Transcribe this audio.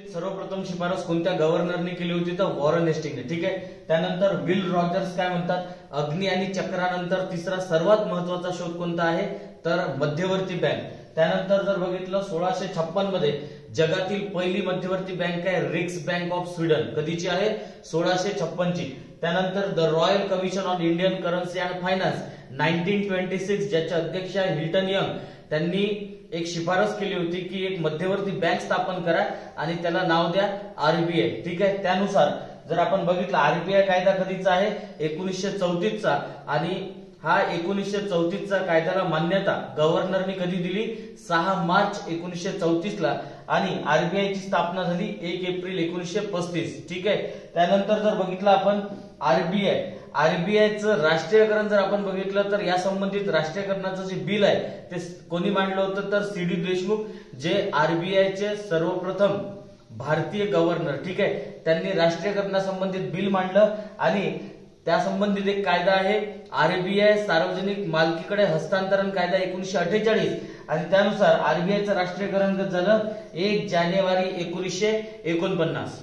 सर्वप्रथम शिफारस कोणत्या गव्हर्नरने केली होती तर वॉरन हेस्टिंगने. ठीक आहे. त्यानंतर विल रॉजर्स काय म्हणतात, अग्नी आणि चक्रानंतर तिसरा सर्वात महत्वाचा शोध कोणता आहे तर मध्यवर्ती बँक. त्यानंतर जर बघितलं 1656 मध्ये जगातील पहिली मध्यवर्ती बँक आहे रिक्स बँक ऑफ स्वीडन. कधीची आहे 1656 ची. त्यानंतर the royal commission on Indian currency and finance 1926 ज्याचे अध्यक्ष आहे हिल्टन यंग, त्यांनी एक शिफारस केली होती की एक मध्यवर्ती बँक स्थापन करा आणि त्याला नाव द्या आरबीआय. ठीक आहे. त्यानुसार जर आपण बघितलं आरबीआय कायदा कधीचा आहे 1934 चा आणि हा 1934 चा कायद्याला मान्यता गव्हर्नरने कधी दिली 6 मार्च 1934 ला आणि आरबीआय ची स्थापना झाली 1 एप्रिल 1935. ठीक आहे. त्यानंतर जर बघितलं आपण आरबीआयचं राष्ट्रीयकरण जर आपण बघितलं तर या संबंधित राष्ट्रीयकरणाचं जे बिल आहे ते कोणी मांडलं होतं तर सी डी देशमुख, जे आरबीआयचे सर्वप्रथम भारतीय गव्हर्नर. ठीक आहे. त्यांनी राष्ट्रीयकरणासंबंधित बिल मांडलं आणि त्या संबंधित एक कायदा आहे आरबीआय सार्वजनिक मालकीकडे हस्तांतरण कायदा 1948 आणि त्यानुसार आरबीआयचं राष्ट्रीयकरण झालं 1 जानेवारी 1949.